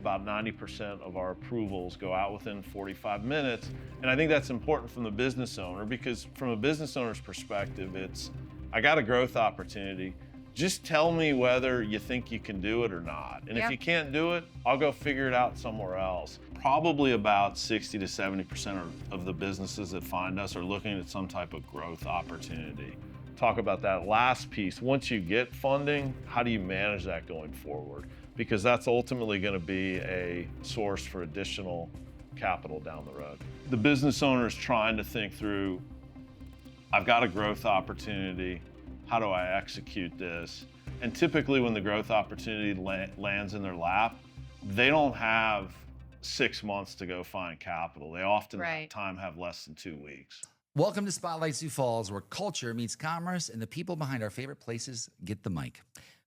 About 90% of our approvals go out within 45 minutes. And I think that's important from the business owner, because from a business owner's perspective, it's, I got a growth opportunity. Just tell me whether you think you can do it or not. And if you can't do it, I'll go figure it out somewhere else. Probably about 60 to 70% of the businesses that find us are looking at some type of growth opportunity. Talk about that last piece. Once you get funding, how do you manage that going forward? Because that's ultimately going to be a source for additional capital down the road. The business owner is trying to think through, I've got a growth opportunity. How do I execute this? And typically when the growth opportunity lands in their lap, they don't have 6 months to go find capital. They often time have less than 2 weeks. Welcome to Spotlight Sioux Falls, where culture meets commerce and the people behind our favorite places get the mic.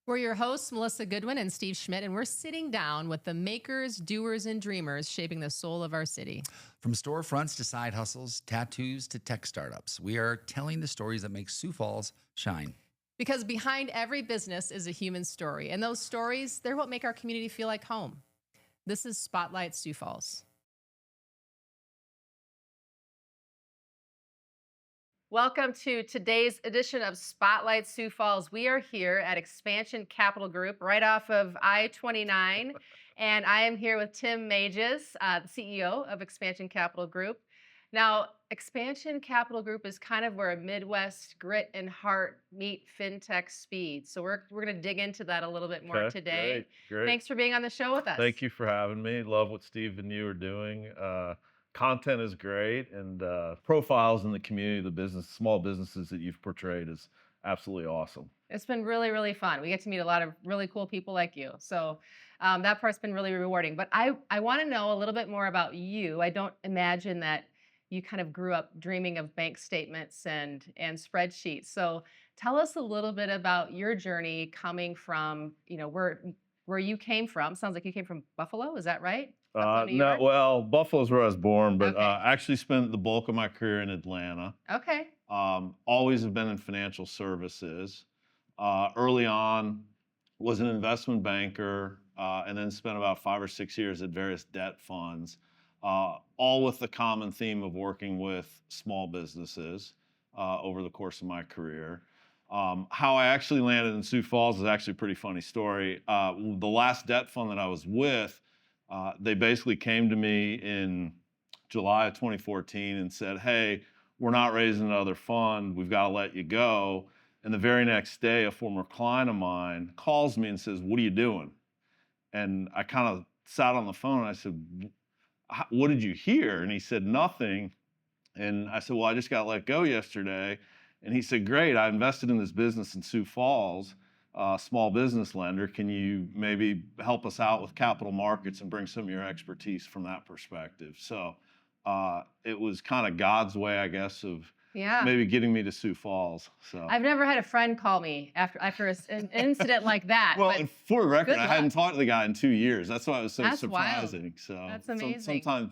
We're your hosts, Melissa Goodwin and Steve Schmidt, and we're sitting down with the makers, doers, and dreamers shaping the soul of our city. From storefronts to side hustles, tattoos to tech startups, we are telling the stories that make Sioux Falls shine. Because behind every business is a human story, and those stories, they're what make our community feel like home. This is Spotlight Sioux Falls. Welcome to today's edition of Spotlight Sioux Falls. We are here at Expansion Capital Group right off of I-29, and I am here with Tim Mages, the CEO of Expansion Capital Group. Now, Expansion Capital Group is kind of where a Midwest grit and heart meet fintech speed. So we're going to dig into that a little bit more today. Great. Thanks for being on the show with us. Thank you for having me. Love what Steve and you are doing. Content is great, and profiles in the community, the business, small businesses that you've portrayed is absolutely awesome. It's been really, really fun. We get to meet a lot of really cool people like you. So that part's been really rewarding. But I want to know a little bit more about you. I don't imagine that you kind of grew up dreaming of bank statements and spreadsheets. So tell us a little bit about your journey coming from, where you came from. Sounds like you came from Buffalo. Is that right? No, well, Buffalo's where I was born, but I actually spent the bulk of my career in Atlanta. Okay. Always have been in financial services. Early on, was an investment banker, and then spent about 5 or 6 years at various debt funds, all with the common theme of working with small businesses over the course of my career. How I actually landed in Sioux Falls is actually a pretty funny story. The last debt fund that I was with, they basically came to me in July of 2014 and said, hey, we're not raising another fund. We've got to let you go. And the very next day, a former client of mine calls me and says, what are you doing? And I kind of sat on the phone and I said, what did you hear? And he said, nothing. And I said, well, I just got let go yesterday. And he said, great, I invested in this business in Sioux Falls. Small business lender. Can you maybe help us out with capital markets and bring some of your expertise from that perspective? So it was kind of God's way, I guess, of maybe getting me to Sioux Falls. So I've never had a friend call me after an incident like that. Well, and for the record, I hadn't talked to the guy in 2 years. That's why it was so surprising. Wild. So that's amazing. Sometimes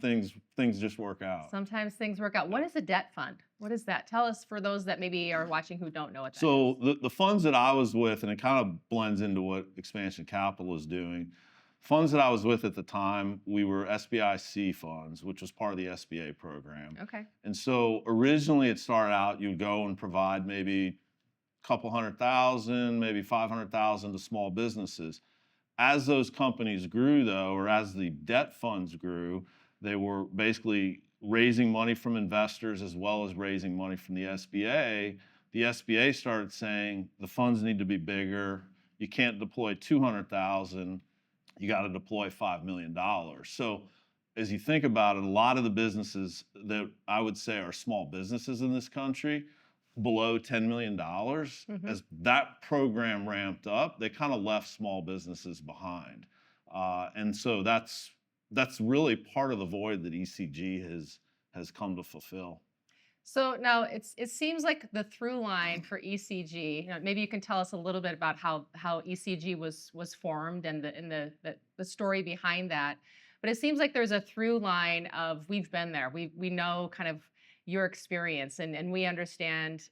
things just work out. Sometimes things work out. What is a debt fund? What is that? Tell us, for those that maybe are watching who don't know what that is. So the funds that I was with, and it kind of blends into what Expansion Capital is doing, funds that I was with at the time, we were SBIC funds, which was part of the SBA program. Okay. And so originally it started out, you would go and provide maybe a couple $100,000, maybe $500,000 to small businesses. As those companies grew, though, or as the debt funds grew, they were basically raising money from investors as well as raising money from the SBA. The SBA started saying the funds need to be bigger. You can't deploy $200,000. You got to deploy $5 million. So as you think about it, a lot of the businesses that I would say are small businesses in this country, below $10 million, as that program ramped up, they kind of left small businesses behind. And so that's really part of the void that ECG has come to fulfill. So now it seems like the through line for ECG. Maybe you can tell us a little bit about how ECG was formed and the story behind that. But it seems like there's a through line of we've been there. We know kind of your experience and we understand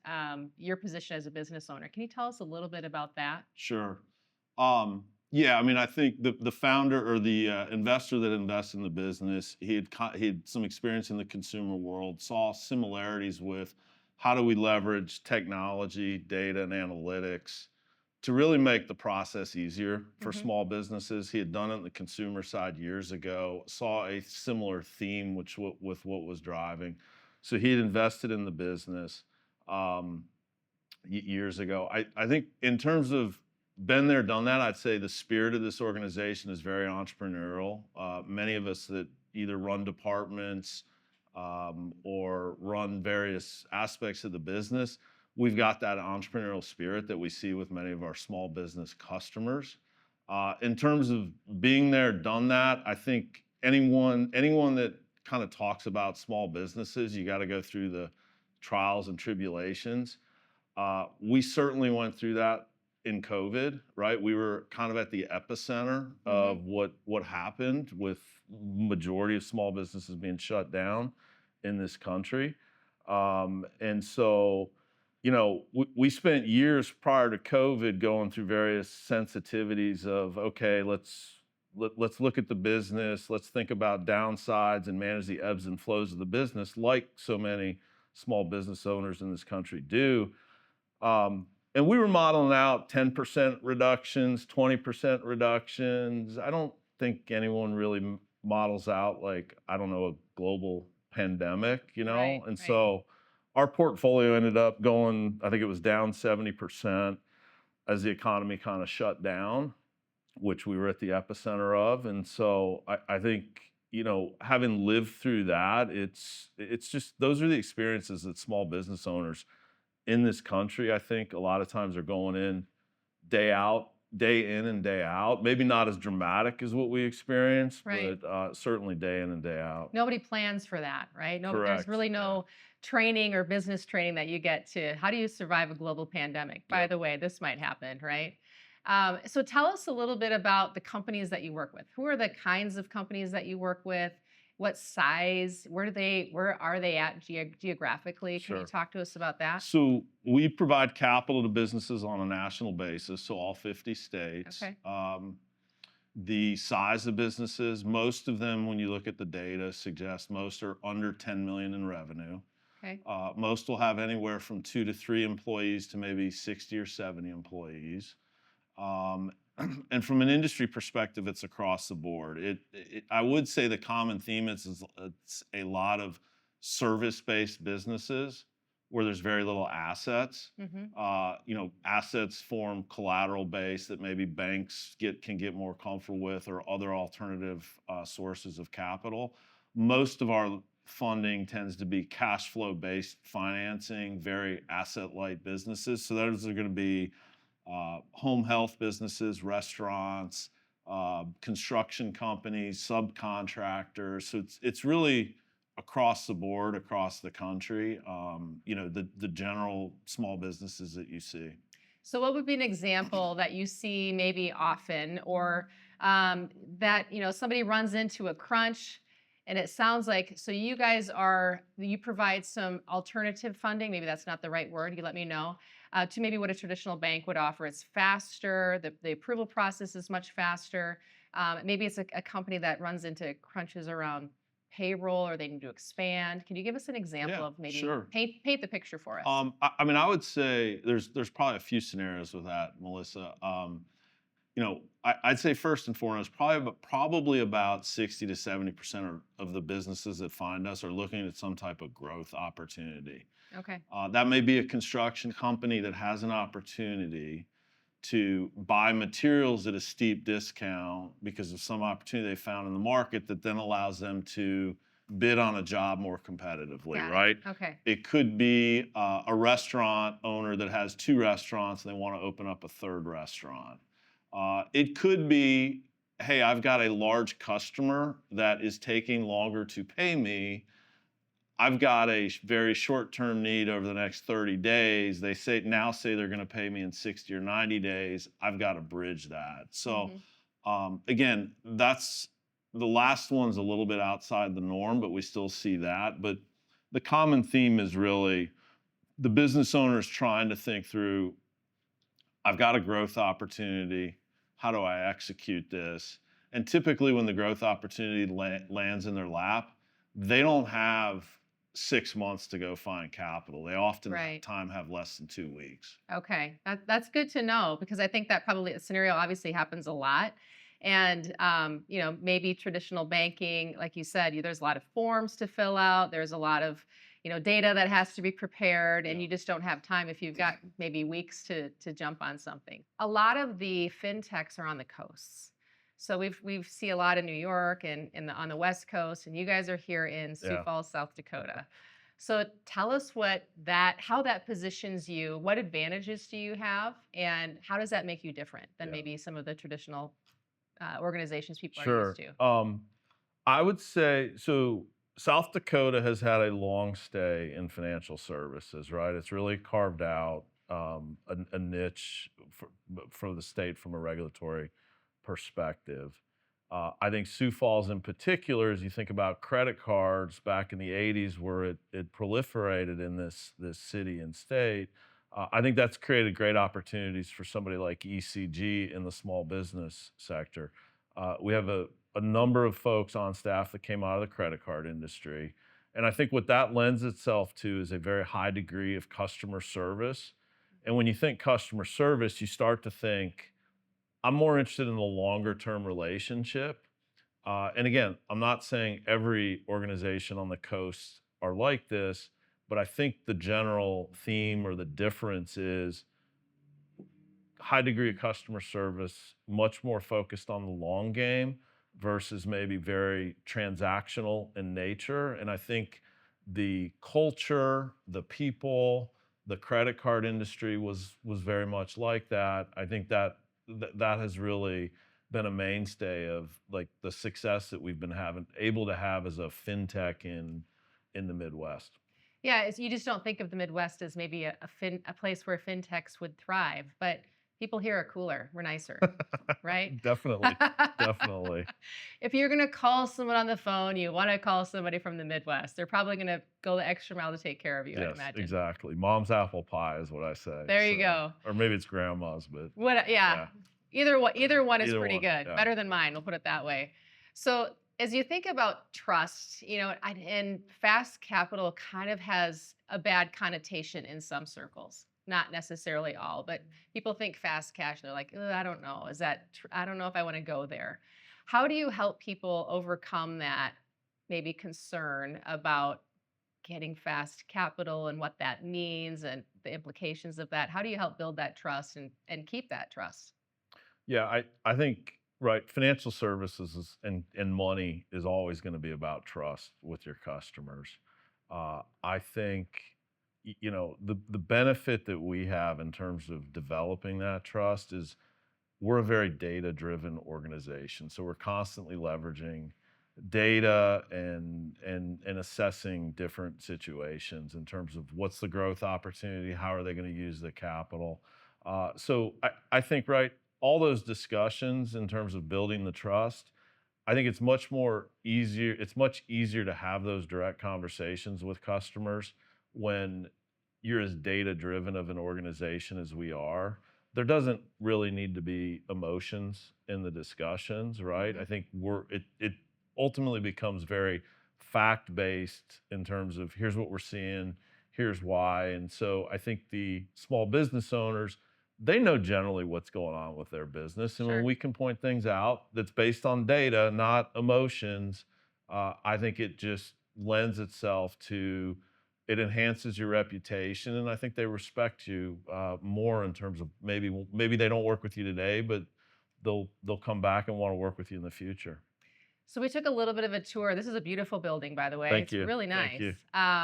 your position as a business owner. Can you tell us a little bit about that? Sure. Yeah, I mean, I think the founder or the investor that invested in the business, he had some experience in the consumer world, saw similarities with how do we leverage technology, data, and analytics to really make the process easier for Hmm. small businesses. He had done it on the consumer side years ago, saw a similar theme with what was driving. So he had invested in the business. Um, Years ago. I think in terms of been there, done that, I'd say the spirit of this organization is very entrepreneurial. Many of us that either run departments or run various aspects of the business, we've got that entrepreneurial spirit that we see with many of our small business customers. In terms of being there, done that, I think anyone that kind of talks about small businesses, you got to go through the trials and tribulations. We certainly went through that in COVID, right? We were kind of at the epicenter Hmm. of what happened with majority of small businesses being shut down in this country. And so, we spent years prior to COVID going through various sensitivities of, okay, let's look at the business, let's think about downsides and manage the ebbs and flows of the business, like so many small business owners in this country do. And we were modeling out 10% reductions, 20% reductions. I don't think anyone really models out, like, I don't know, a global pandemic, Right, And right. so our portfolio ended up going, I think it was down 70% as the economy kind of shut down, which we were at the epicenter of. And so I think, having lived through that, it's just those are the experiences that small business owners in this country, I think a lot of times are going in day out, day in and day out. Maybe not as dramatic as what we experienced, Right. but certainly day in and day out. Nobody plans for that, right? No, there's Correct. really Yeah. no training or business training that you get to how do you survive a global pandemic? By Yep. the way, this might happen, right? So tell us a little bit about the companies that you work with. Who are the kinds of companies that you work with? What size? Where are they at geographically? Can you Sure. talk to us about that? So we provide capital to businesses on a national basis, so all 50 states. Okay. The size of businesses, most of them, when you look at the data, suggest most are under 10 million in revenue. Okay. Most will have anywhere from 2 to 3 employees to maybe 60 or 70 employees. Um, and from an industry perspective, it's across the board. I would say the common theme is it's a lot of service-based businesses where there's very little assets. Hmm. Assets form collateral base that maybe banks can get more comfortable with, or other alternative sources of capital. Most of our funding tends to be cash flow based financing, very asset light businesses. So those are going to be home health businesses, restaurants, construction companies, subcontractors. So it's really across the board, across the country. The general small businesses that you see. So, what would be an example that you see maybe often, or that somebody runs into a crunch, and it sounds like so you provide some alternative funding. Maybe that's not the right word. You let me know to maybe what a traditional bank would offer. It's faster. The approval process is much faster. Maybe it's a company that runs into crunches around payroll, or they need to expand. Can you give us an example Yeah, of maybe sure. paint the picture for us? I mean, I would say there's probably a few scenarios with that, Melissa. I'd say first and foremost, probably about 60 to 70% of the businesses that find us are looking at some type of growth opportunity. Okay. That may be a construction company that has an opportunity to buy materials at a steep discount because of some opportunity they found in the market that then allows them to bid on a job more competitively, Got it. right? Okay. It could be a restaurant owner that has 2 restaurants and they want to open up a third restaurant. It could be, hey, I've got a large customer that is taking longer to pay me. I've got a very short-term need over the next 30 days. They say they're going to pay me in 60 or 90 days. I've got to bridge that. So Mhm. again, that's the last one's a little bit outside the norm, but we still see that. But the common theme is really the business owners trying to think through, I've got a growth opportunity. how do I execute this? And typically when the growth opportunity lands in their lap, they don't have 6 months to go find capital. They often Right. time have less than 2 weeks. Okay, that's good to know because I think that probably a scenario obviously happens a lot. And maybe traditional banking, like you said, there's a lot of forms to fill out. There's a lot of data that has to be prepared, and Yeah. you just don't have time if you've got maybe weeks to jump on something. A lot of the fintechs are on the coasts. So we see a lot in New York and on the West Coast, and you guys are here in Sioux Yeah. Falls, South Dakota. So tell us how that positions you. What advantages do you have, and how does that make you different than Yeah. maybe some of the traditional organizations people are Sure. used to? I would say so. South Dakota has had a long stay in financial services, right? It's really carved out a niche for the state from a regulatory perspective. I think Sioux Falls, in particular, as you think about credit cards back in the '80s, where it proliferated in this city and state. I think that's created great opportunities for somebody like ECG in the small business sector. We have a number of folks on staff that came out of the credit card industry. And I think what that lends itself to is a very high degree of customer service. And when you think customer service, you start to think, I'm more interested in the longer term relationship. And again, I'm not saying every organization on the coast are like this, but I think the general theme or the difference is high degree of customer service, much more focused on the long game versus maybe very transactional in nature. And I think the culture, the people, the credit card industry was very much like that. I think that has really been a mainstay of like the success that we've been able to have as a fintech in the Midwest. Yeah, you just don't think of the Midwest as maybe a place where fintechs would thrive, but people here are cooler. We're nicer, right? Definitely. Definitely. If you're gonna call someone on the phone, you want to call somebody from the Midwest. They're probably gonna go the extra mile to take care of you, I Yes, imagine. exactly. Mom's apple pie is what I say. There you go. Or maybe it's grandma's, but What? Yeah. yeah. Either one is Either pretty one, good. yeah. Better than mine. We'll put it that way. So as you think about trust, and fast capital kind of has a bad connotation in some circles. Not necessarily all, but people think fast cash. They're like, "Ugh, I don't know. I don't know if I want to go there." How do you help people overcome that maybe concern about getting fast capital and what that means and the implications of that? How do you help build that trust and keep that trust? Yeah, I think right, financial services and money is always going to be about trust with your customers. I think the benefit that we have in terms of developing that trust is we're a very data driven organization. So we're constantly leveraging data and assessing different situations in terms of what's the growth opportunity, how are they going to use the capital. So I think right, all those discussions in terms of building the trust, I think it's much easier. It's much easier to have those direct conversations with customers when you're as data driven of an organization as we are. There doesn't really need to be emotions in the discussions, right? I think it ultimately becomes very fact based in terms of here's what we're seeing, here's why. And so I think the small business owners, they know generally what's going on with their business. And when Sure. we can point things out that's based on data, not emotions, I think it just lends itself to it enhances your reputation, and I think they respect you more in terms of maybe they don't work with you today, but they'll come back and want to work with you in the future. So we took a little bit of a tour. This is a beautiful building, by the way. Thank It's you. really Thank nice.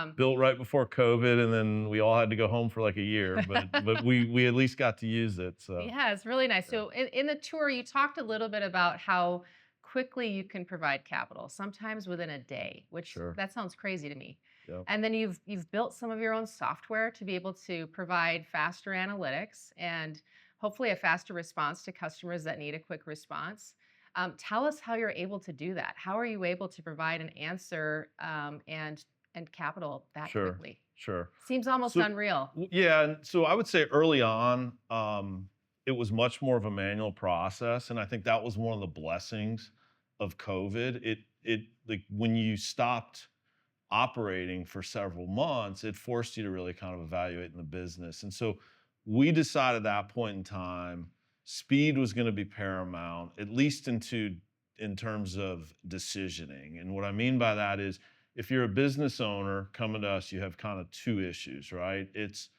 you. Built right before COVID, and then we all had to go home for like a year, but we at least got to use it. So Yeah, it's really nice. Yeah. So in the tour, you talked a little bit about how quickly you can provide capital, sometimes within a day, which Sure. that sounds crazy to me. Yep. And then you've built some of your own software to be able to provide faster analytics and hopefully a faster response to customers that need a quick response. Tell us how you're able to do that. How are you able to provide an answer and capital that Sure. quickly? Sure. Seems almost So- unreal. Yeah, and so I would say early on, it was much more of a manual process, and I think that was one of the blessings of COVID. It like when you stopped operating for several months, it forced you to really kind of evaluate in the business. And so we decided at that point in time, speed was going to be paramount, at least in terms of decisioning. And what I mean by that is if you're a business owner coming to us, you have kind of two issues, right? It's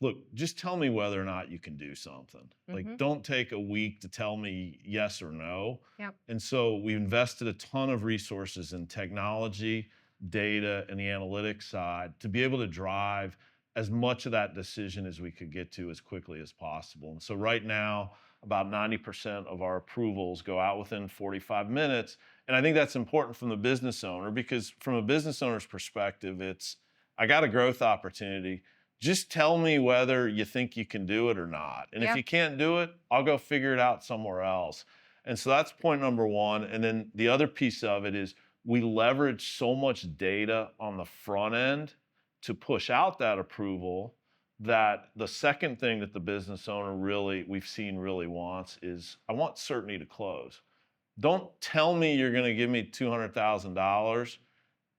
look, just tell me whether or not you can do something. Like, don't take a week to tell me yes or no. Yep. And so we invested a ton of resources in technology, data, and the analytics side to be able to drive as much of that decision as we could get to as quickly as possible. And so right now, about 90% of our approvals go out within 45 minutes. And I think that's important from the business owner because from a business owner's perspective, it's, I got a growth opportunity. Just tell me whether you think you can do it or not. And if you can't do it, I'll go figure it out somewhere else. And so that's point number one. And then the other piece of it is we leverage so much data on the front end to push out that approval that the second thing that the business owner we've seen really wants is, I want certainty to close. Don't tell me you're going to give me $200,000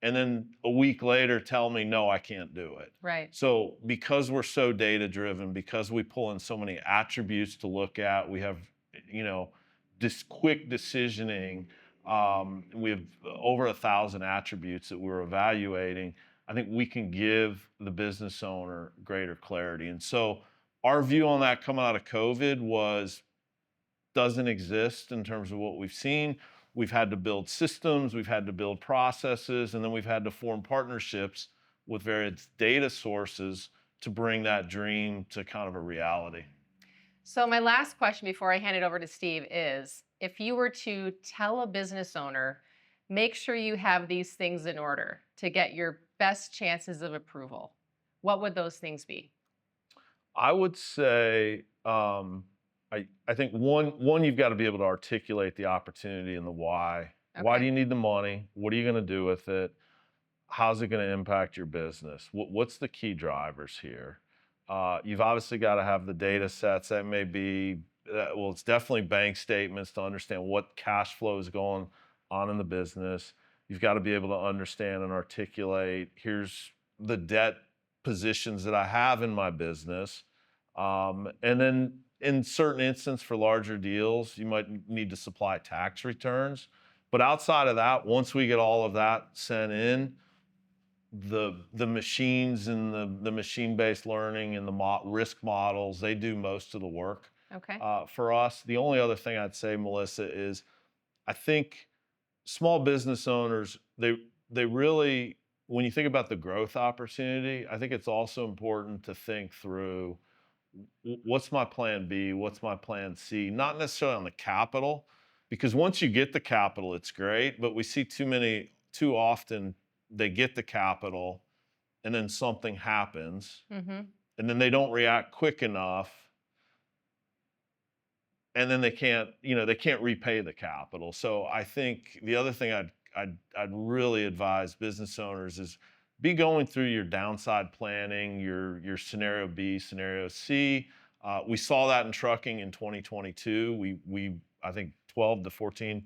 and then a week later tell me, no, I can't do it. Right. So because we're so data driven, because we pull in so many attributes to look at, we have, this quick decisioning. We have over 1,000 attributes that we're evaluating. I think we can give the business owner greater clarity. And so our view on that coming out of COVID was, doesn't exist in terms of what we've seen. We've had to build systems, we've had to build processes, and then we've had to form partnerships with various data sources to bring that dream to kind of a reality. So my last question before I hand it over to Steve is, if you were to tell a business owner, make sure you have these things in order to get your best chances of approval, what would those things be? I would say, I think one, you've got to be able to articulate the opportunity and the why. Okay. Why do you need the money? What are you going to do with it? How's it going to impact your business? What's the key drivers here? You've obviously got to have the data sets. That may be, it's definitely bank statements to understand what cash flow is going on in the business. You've got to be able to understand and articulate, here's the debt positions that I have in my business. And then in certain instances for larger deals, you might need to supply tax returns. But outside of that, once we get all of that sent in, the machines and the machine-based learning and the risk models, they do most of the work. Okay. For us. The only other thing I'd say, Melissa, is I think small business owners, they really, when you think about the growth opportunity, I think it's also important to think through, what's my plan B? What's my plan C? Not necessarily on the capital, because once you get the capital, it's great, but we see too often they get the capital and then something happens and then they don't react quick enough and then they can't repay the capital. So I think the other thing I'd really advise business owners is be going through your downside planning, your scenario B, scenario C. We saw that in trucking in 2022. I think 12 to 14%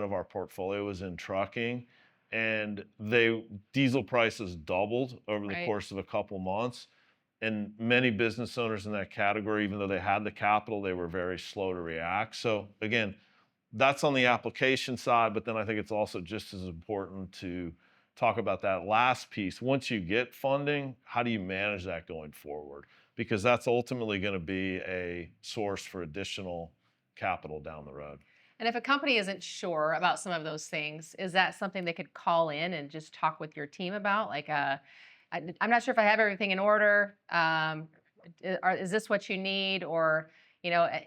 of our portfolio was in trucking, and diesel prices doubled over the course of a couple months. And many business owners in that category, even though they had the capital, they were very slow to react. So again, that's on the application side, but then I think it's also just as important to talk about that last piece. Once you get funding, how do you manage that going forward? Because that's ultimately going to be a source for additional capital down the road. And if a company isn't sure about some of those things, is that something they could call in and just talk with your team about? Like, I'm not sure if I have everything in order. Is this what you need? Or,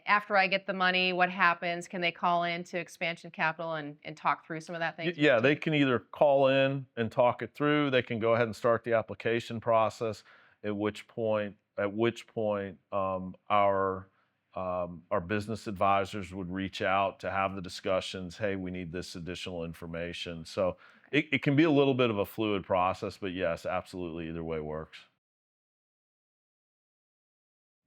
after I get the money, what happens? Can they call in to Expansion Capital and talk through some of that thing? Yeah, they can either call in and talk it through. They can go ahead and start the application process, at which point our business advisors would reach out to have the discussions. Hey, we need this additional information. So it can be a little bit of a fluid process, but yes, absolutely, either way works.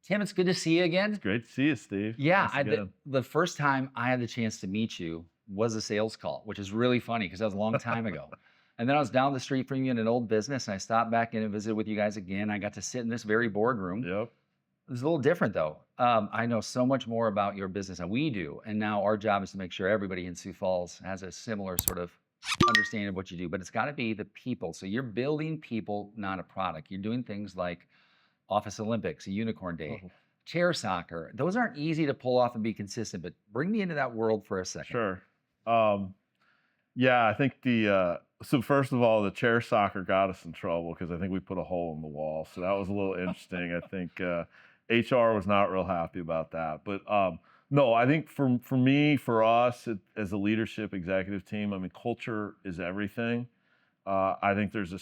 Tim, it's good to see you again. Great to see you, Steve. Yeah, Thanks again. the first time I had the chance to meet you was a sales call, which is really funny because that was a long time ago. And then I was down the street from you in an old business, and I stopped back in and visited with you guys again. I got to sit in this very boardroom. Yep. It was a little different though. I know so much more about your business than we do, and now our job is to make sure everybody in Sioux Falls has a similar sort of understanding of what you do. But it's got to be the people. So you're building people, not a product. You're doing things like Office Olympics, a Unicorn Day, Mhm. chair soccer. Those aren't easy to pull off and be consistent. But bring me into that world for a second. Sure. Yeah, I think so first of all, the chair soccer got us in trouble because I think we put a hole in the wall. So that was a little interesting. I think HR was not real happy about that. But no, I think for me, for us as a leadership executive team, I mean, culture is everything. I think there's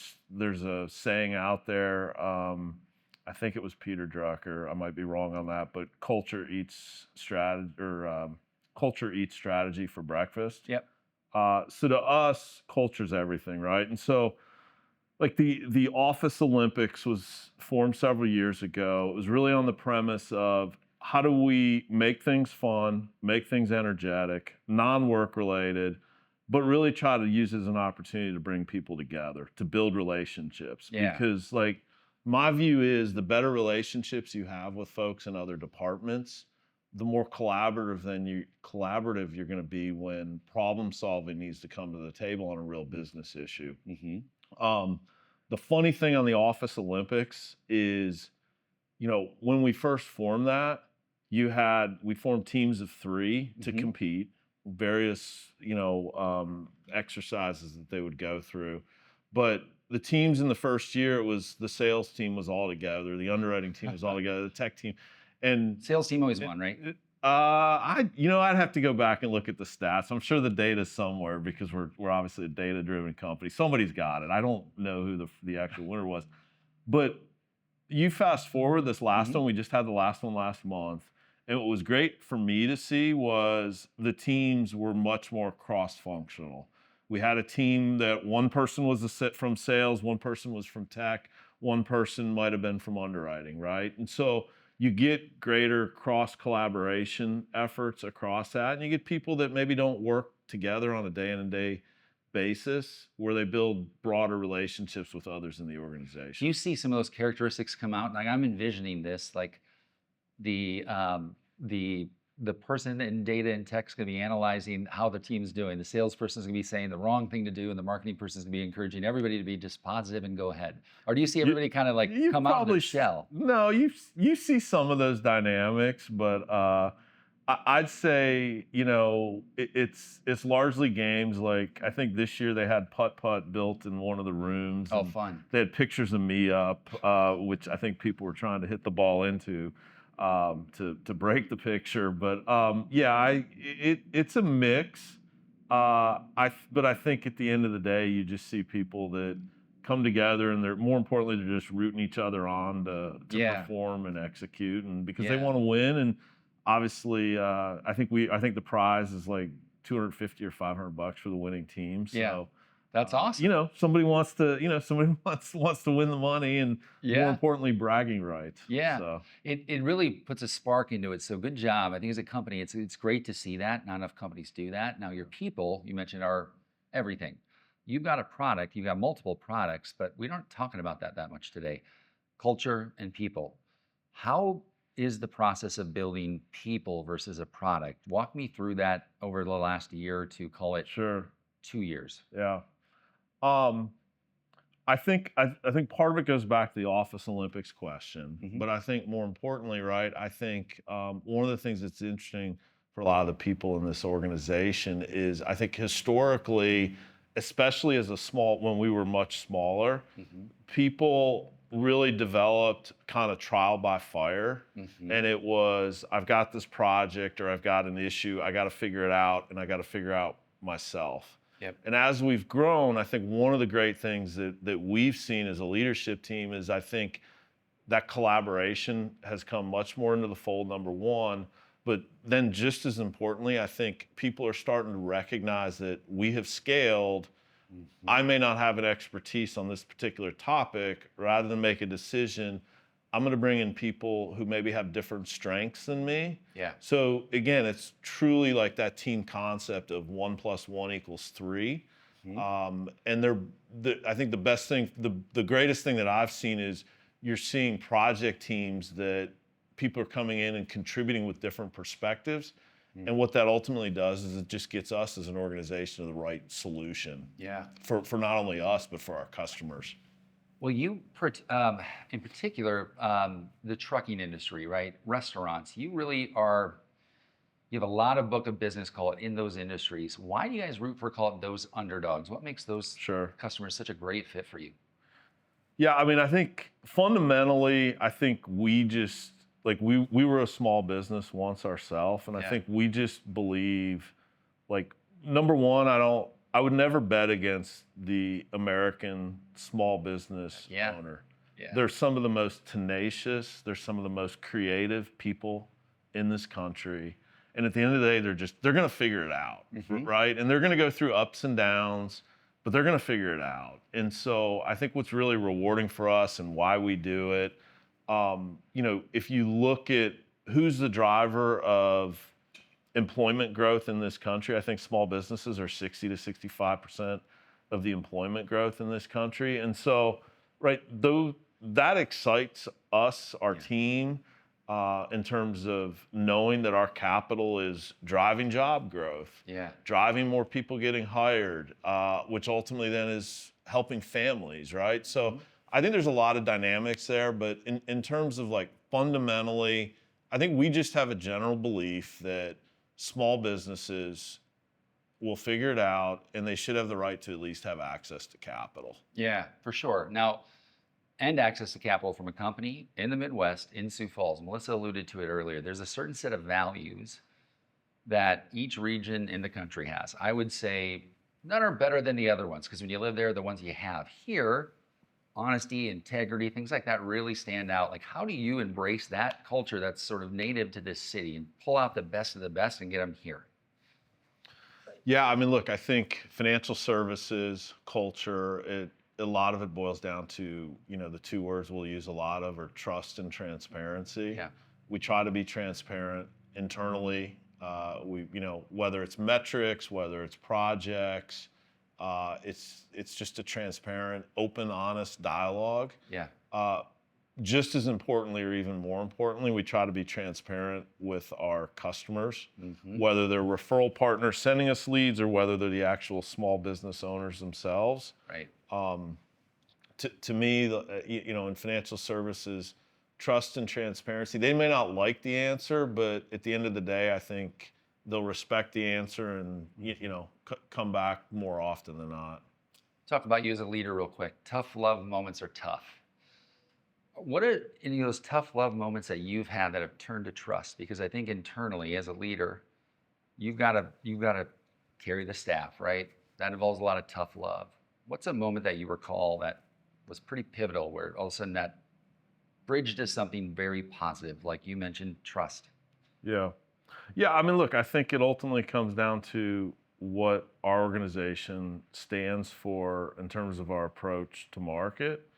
a saying out there. I think it was Peter Drucker. I might be wrong on that, but culture eats strategy for breakfast. Yep. So to us, culture's everything, right? And so, like the Office Olympics was formed several years ago. It was really on the premise of how do we make things fun, make things energetic, non-work related, but really try to use it as an opportunity to bring people together, to build relationships. Yeah. Because like my view is the better relationships you have with folks in other departments, the more collaborative you're going to be when problem solving needs to come to the table on a real business issue. Mm-hmm. The funny thing on the Office Olympics is, when we first formed that, we formed teams of 3 to Mhm. compete, various, exercises that they would go through. But the teams in the first year, the sales team was all together, the underwriting team was all together, the tech team. And Sales team always won, right? I'd have to go back and look at the stats. I'm sure the data's somewhere because we're obviously a data-driven company. Somebody's got it. I don't know who the actual winner was, but you fast forward this last Mhm. one. We just had the last one last month, and what was great for me to see was the teams were much more cross-functional. We had a team that one person was from sales, one person was from tech, one person might have been from underwriting, right? And so you get greater cross collaboration efforts across that, and you get people that maybe don't work together on a day in and day basis where they build broader relationships with others in the Do organization. you see some of those characteristics come out? Like I'm envisioning this, like the person in data and tech is going to be analyzing how the team's doing. The salesperson is going to be saying the wrong thing to do, and the marketing person is going to be encouraging everybody to be just positive and go ahead. Or do you see everybody kind of like You come out of probably the shell? No, you see some of those dynamics, but I'd say it's largely games. Like I think this year they had putt-putt built in one of the rooms. Oh, and fun. They had pictures of me up, which I think people were trying to hit the ball into to break the picture. But it's a mix. But I think at the end of the day, you just see people that come together, and they're more importantly they're just rooting each other on to Yeah. perform and execute, and because they Yeah. want to win. And obviously, I think the prize is like $250 or $500 for the winning team. So Yeah. That's awesome. somebody wants to wants to win the money, and more Yeah. importantly, bragging rights. Yeah. So It really puts a spark into it. So good job. I think as a company, it's great to see that. Not enough companies do that. Now your people, you mentioned, are everything. You've got a product, you've got multiple products, but we aren't talking about that much today. Culture and people. How is the process of building people versus a product? Walk me through that over the last year or two, call it sure. 2 years. Yeah. I think part of it goes back to the Office Olympics question, Mhm. but I think more importantly, right? I think one of the things that's interesting for a lot of the people in this organization is I think historically, especially when we were much smaller, Mhm. people really developed kind of trial by fire. Mhm. And it was, I've got this project or I've got an issue, I got to figure it out, and I got to figure out myself. Yep. And as we've grown, I think one of the great things that we've seen as a leadership team is I think that collaboration has come much more into the fold, number one. But then just as importantly, I think people are starting to recognize that we have scaled. Mhm. I may not have an expertise on this particular topic. Rather than make a decision, I'm going to bring in people who maybe have different strengths than me. Yeah. So again, it's truly like that team concept of 1 + 1 = 3. And I think the best thing, the greatest thing that I've seen is you're seeing project teams that people are coming in and contributing with different perspectives. And what that ultimately does is it just gets us as an organization to the right solution Yeah. for not only us, but for our customers. Well, in particular, the trucking industry, right? Restaurants, you have a lot of book of business, call it, in those industries. Why do you guys root for, call it, those underdogs? What makes those Sure. customers such a great fit for you? Yeah, I mean, I think fundamentally, I think we just like we were a small business once ourselves, and I Yeah. think we just believe, like, number one, I would never bet against the American small business Yeah. owner. Yeah. They're some of the most tenacious, they're some of the most creative people in this country. And at the end of the day, they're going to figure it out, right? And they're going to go through ups and downs, but they're going to figure it out. And so I think what's really rewarding for us and why we do it, if you look at who's the driver of employment growth in this country, I think small businesses are 60 to 65% of the employment growth in this country. And so, right, though that excites us, our team, in terms of knowing that our capital is driving job growth, driving more people getting hired, which ultimately then is helping families, right? So I think there's a lot of dynamics there, but in terms of like fundamentally, I think we just have a general belief that small businesses will figure it out and they should have the right to at least have access to capital. Yeah, for sure. Now, and access to capital from a company in the Midwest, in Sioux Falls. Melissa alluded to it earlier. There's a certain set of values that each region in the country has. I would say none are better than the other ones, because when you live there, the ones you have here, honesty, integrity, things like that really stand out. Like, how do you embrace that culture that's sort of native to this city and pull out the best of the best and get them here? Yeah, I mean, look, I think financial services, culture, a lot of it boils down to, the two words we'll use a lot of are trust and transparency. Yeah. We try to be transparent internally. Whether it's metrics, whether it's projects, it's just a transparent, open, honest dialogue. Yeah. Just as importantly, or even more importantly, we try to be transparent with our customers, whether they're referral partners sending us leads or whether they're the actual small business owners themselves. Right. To me, in financial services, trust and transparency, they may not like the answer, but at the end of the day, I think they'll respect the answer and, come back more often than not. Talk about you as a leader real quick. Tough love moments are tough. What are any of those tough love moments that you've had that have turned to trust? Because I think internally as a leader, you've got to carry the staff, right? That involves a lot of tough love. What's a moment that you recall that was pretty pivotal, where all of a sudden that bridged to something very positive, like you mentioned, trust? Yeah. I mean, look, I think it ultimately comes down to what our organization stands for in terms of our approach to market.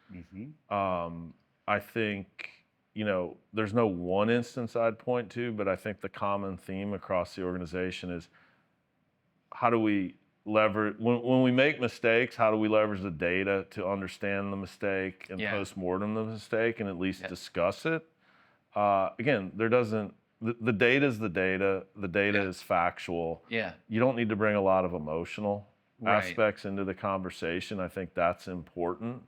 I think, there's no one instance I'd point to, but I think the common theme across the organization is how do we leverage, when we make mistakes, how do we leverage the data to understand the mistake and post-mortem the mistake and at least discuss it? Again, the data is the data. The data is factual. Yeah. You don't need to bring a lot of emotional Right. aspects into the conversation. I think that's important.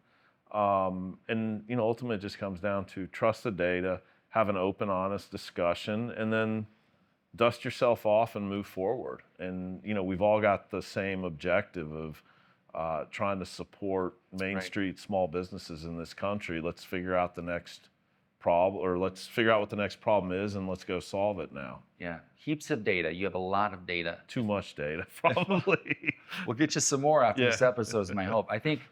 Ultimately it just comes down to trust the data, have an open, honest discussion, and then dust yourself off and move forward. And, we've all got the same objective of trying to support Main Street small businesses in this country. Let's figure out the next problem, or let's figure out what the next problem is, and let's go solve it now. Yeah. Heaps of data. You have a lot of data. Too much data, probably. We'll get you some more after this episode, is my hope. I think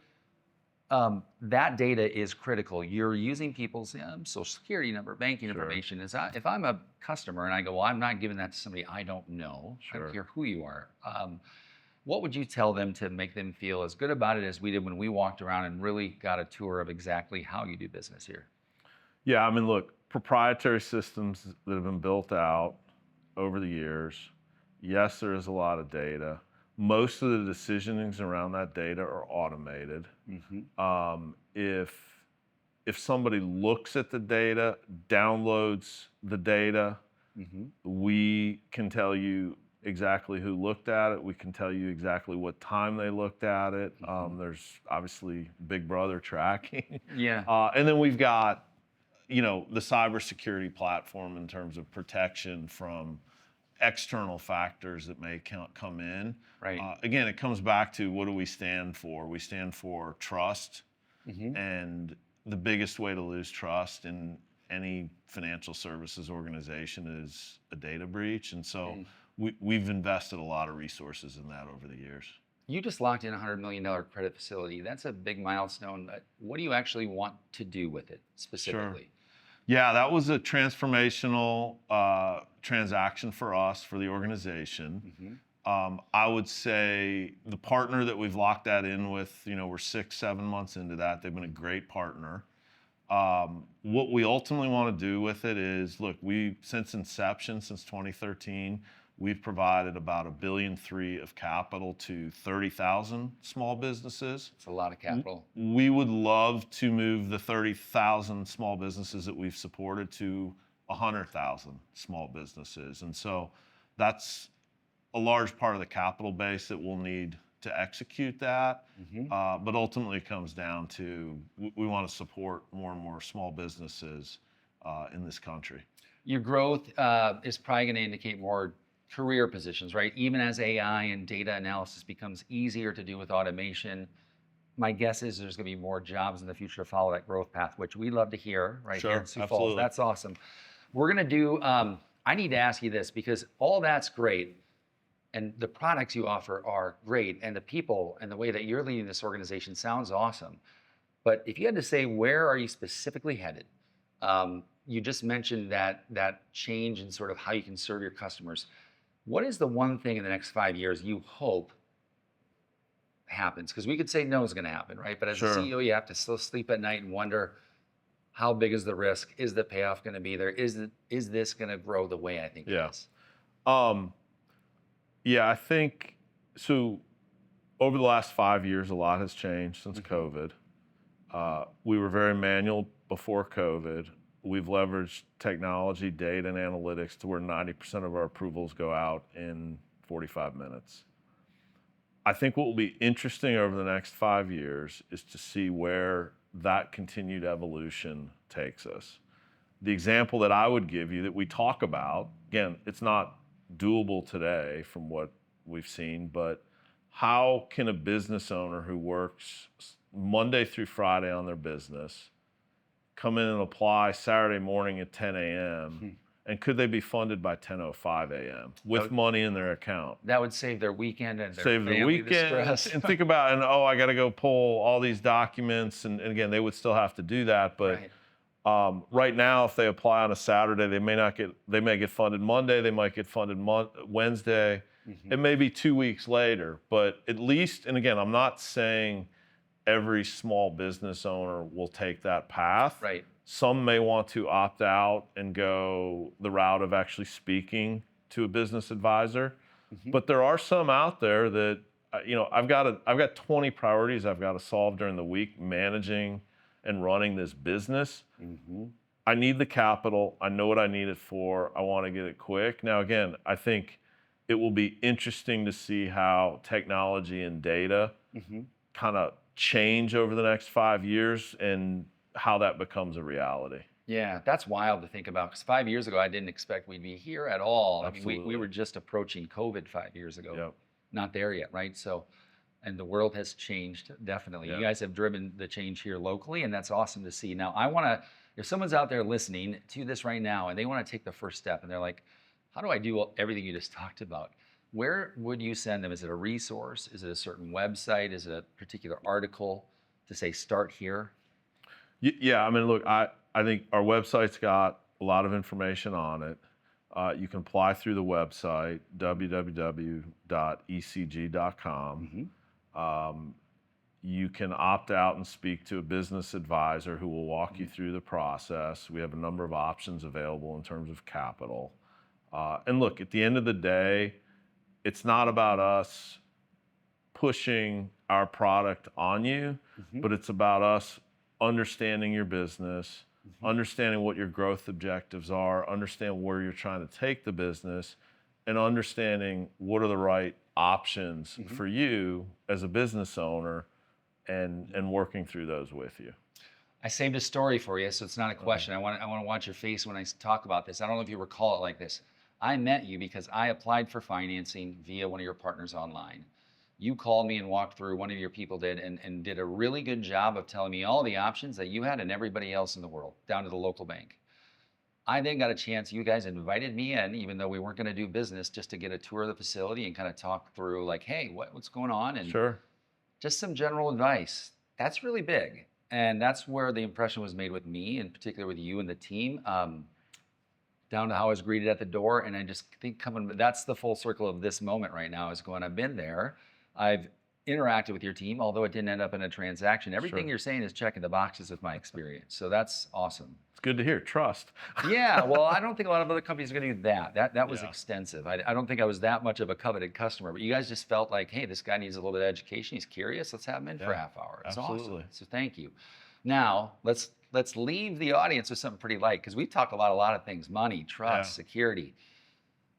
that data is critical. You're using people's social security number, banking information. If I'm a customer and I go, well, I'm not giving that to somebody I don't know, I don't care who you are. What would you tell them to make them feel as good about it as we did when we walked around and really got a tour of exactly how you do business here? Yeah, I mean, look, proprietary systems that have been built out over the years. Yes, there is a lot of data. Most of the decisionings around that data are automated. If somebody looks at the data, downloads the data, we can tell you exactly who looked at it. We can tell you exactly what time they looked at it. There's obviously Big Brother tracking. Yeah. And then we've got, the cybersecurity platform in terms of protection from external factors that may come in. Right. Again, it comes back to what do we stand for? We stand for trust, and the biggest way to lose trust in any financial services organization is a data breach. And so we've invested a lot of resources in that over the years. You just locked in a $100 million credit facility. That's a big milestone. What do you actually want to do with it specifically? Yeah, that was a transformational transaction for us, for the organization. I would say the partner that we've locked that in with, we're 6-7 months into that. They've been a great partner. What we ultimately want to do with it is, look, since inception, since 2013, we've provided about $1.3 billion of capital to 30,000 small businesses. It's a lot of capital. We would love to move the 30,000 small businesses that we've supported to 100,000 small businesses. And so that's a large part of the capital base that we'll need to execute that. But ultimately it comes down to we want to support more and more small businesses in this country. Your growth is probably going to indicate more career positions, right? Even as AI and data analysis becomes easier to do with automation, my guess is there's going to be more jobs in the future to follow that growth path, which we love to hear right here in Sioux Falls. Absolutely. That's awesome. We're going to do, I need to ask you this because all that's great. And the products you offer are great. And the people and the way that you're leading this organization sounds awesome. But if you had to say, where are you specifically headed? You just mentioned that change in sort of how you can serve your customers. What is the one thing in the next 5 years you hope happens? Because we could say no is going to happen, right? But as a CEO, you have to still sleep at night and wonder, how big is the risk? Is the payoff going to be there? Is this going to grow the way I think it is? Yeah, I think so. Over the last 5 years, a lot has changed since COVID. We were very manual before COVID. We've leveraged technology, data, and analytics to where 90% of our approvals go out in 45 minutes. I think what will be interesting over the next 5 years is to see where that continued evolution takes us. The example that I would give you that we talk about, again, it's not doable today from what we've seen, but how can a business owner who works Monday through Friday on their business come in and apply Saturday morning at 10 a.m. and could they be funded by 10:05 a.m. with money in their account? That would save their weekend and their Save their family the weekend stress. and think about, I got to go pull all these documents, and again, they would still have to do that, but right now, if they apply on a Saturday, they may get funded Monday, they might get funded Wednesday. It may be 2 weeks later, but at least, and again, I'm not saying every small business owner will take that path. Right. Some may want to opt out and go the route of actually speaking to a business advisor. But there are some out there that, I've got 20 priorities I've got to solve during the week managing and running this business. I need the capital. I know what I need it for. I want to get it quick. Now, again, I think it will be interesting to see how technology and data kind of change over the next 5 years and how that becomes a reality. Yeah, that's wild to think about because 5 years ago, I didn't expect we'd be here at all. Absolutely. I mean, we were just approaching COVID 5 years ago. Yep. Not there yet, right? So, and the world has changed, definitely. Yeah. You guys have driven the change here locally, and that's awesome to see. Now, I want to, if someone's out there listening to this right now and they want to take the first step and they're like, how do I do everything you just talked about? Where would you send them? Is it a resource? Is it a certain website? Is it a particular article to say, start here? Yeah, I mean, look, I think our website's got a lot of information on it. You can apply through the website, www.ecg.com. you can opt out and speak to a business advisor who will walk you through the process. We have a number of options available in terms of capital. And look, at the end of the day, it's not about us pushing our product on you, but it's about us understanding your business, understanding what your growth objectives are, understand where you're trying to take the business, and understanding what are the right options for you as a business owner, and working through those with you. I saved a story for you, so it's not a question. I want to watch your face when I talk about this. I don't know if you recall it like this. I met you because I applied for financing via one of your partners online. You called me and walked through, one of your people did, and did a really good job of telling me all the options that you had and everybody else in the world, down to the local bank. I then got a chance, you guys invited me in, even though we weren't going to do business, just to get a tour of the facility and kind of talk through like, hey, what's going on? And Sure. just some general advice. That's really big. And that's where the impression was made with me, in particular with you and the team, down to how I was greeted at the door. And I just think that's the full circle of this moment right now, is going, I've been there. I've interacted with your team, although it didn't end up in a transaction. Everything you're saying is checking the boxes with my experience. So that's awesome. It's good to hear. Trust. Yeah, well, I don't think a lot of other companies are going to do that. That was Yeah. extensive. I don't think I was that much of a coveted customer, but you guys just felt like, hey, this guy needs a little bit of education. He's curious. Let's have him in for a Yeah, half hour. It's absolutely. awesome. So thank you. Now let's leave the audience with something pretty light, because we talk about a lot of things: money, trust, Yeah. security.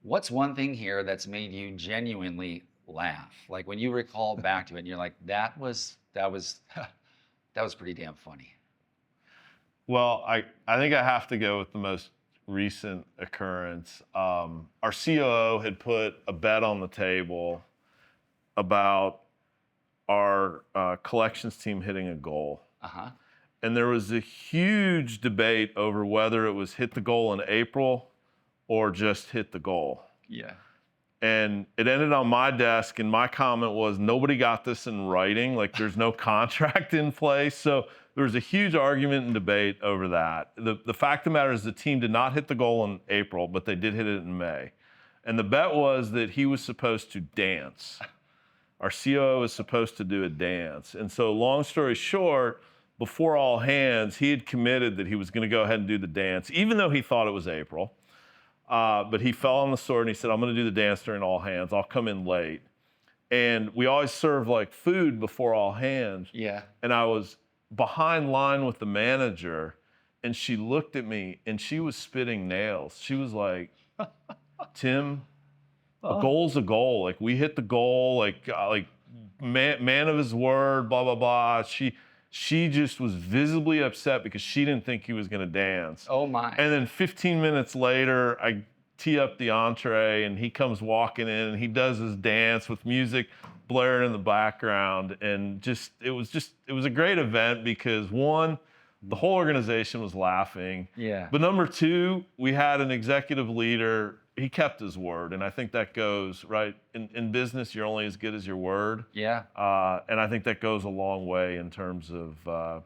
What's one thing here that's made you genuinely laugh? Like when you recall back to it, and you're like, that was pretty damn funny. Well, I think I have to go with the most recent occurrence. Our COO had put a bet on the table about our collections team hitting a goal. Uh-huh. And there was a huge debate over whether it was hit the goal in April or just hit the goal. Yeah. And it ended on my desk, and my comment was, nobody got this in writing. Like, there's no contract in place. So there was a huge argument and debate over that. The fact of the matter is the team did not hit the goal in April, but they did hit it in May. And the bet was that he was supposed to dance. Our COO was supposed to do a dance. And so long story short, before all hands, he had committed that he was going to go ahead and do the dance, even though he thought it was April. But he fell on the sword, and he said, I'm going to do the dance during all hands. I'll come in late. And we always serve like food before all hands. Yeah. And I was behind line with the manager, and she looked at me, and she was spitting nails. She was like, Tim, a goal's a goal. Like, we hit the goal, like man of his word, blah, blah, blah. She just was visibly upset because she didn't think he was going to dance. Oh my. And then 15 minutes later, I tee up the entree, and he comes walking in, and he does his dance with music blaring in the background. And it was a great event because, one, the whole organization was laughing. Yeah. But number two, we had an executive leader. He kept his word. And I think that goes, right, in business, you're only as good as your word. Yeah. And I think that goes a long way in terms of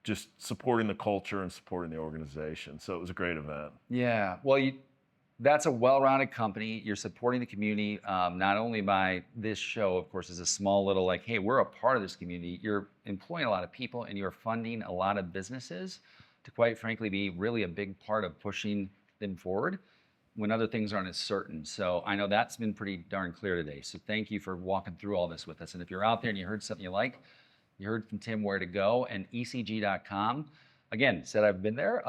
just supporting the culture and supporting the organization. So it was a great event. Yeah. Well, that's a well-rounded company. You're supporting the community, not only by this show, of course, as a small little, like, hey, we're a part of this community. You're employing a lot of people, and you're funding a lot of businesses to, quite frankly, be really a big part of pushing them forward when other things aren't as certain. So I know that's been pretty darn clear today. So thank you for walking through all this with us. And if you're out there and you heard something you like, you heard from Tim where to go, and ecg.com. Again, said I've been there.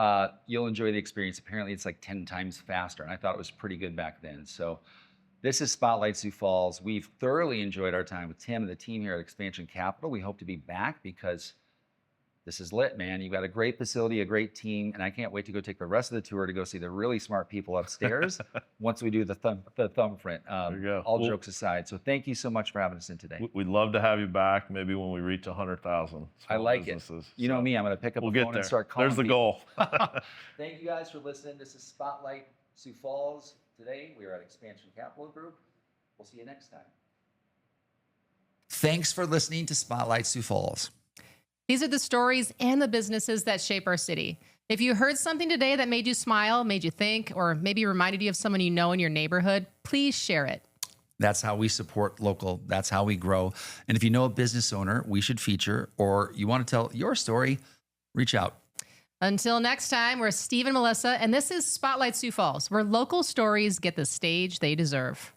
You'll enjoy the experience. Apparently, it's like 10 times faster, and I thought it was pretty good back then. So this is Spotlight Sioux Falls. We've thoroughly enjoyed our time with Tim and the team here at Expansion Capital. We hope to be back because this is lit, man. You've got a great facility, a great team, and I can't wait to go take the rest of the tour to go see the really smart people upstairs once we do the thumbprint. There you go. All Well, jokes aside. So thank you so much for having us in today. We'd love to have you back, maybe when we reach 100,000. I like it. businesses. You know So me, I'm going to pick up We'll the get phone there. and start calling There's the people. goal. Thank you guys for listening. This is Spotlight Sioux Falls. Today, we are at Expansion Capital Group. We'll see you next time. Thanks for listening to Spotlight Sioux Falls. These are the stories and the businesses that shape our city. If you heard something today that made you smile, made you think, or maybe reminded you of someone you know in your neighborhood, please share it. That's how we support local. That's how we grow. And if you know a business owner we should feature, or you want to tell your story, reach out. Until next time, we're Steve and Melissa, and this is Spotlight Sioux Falls, where local stories get the stage they deserve.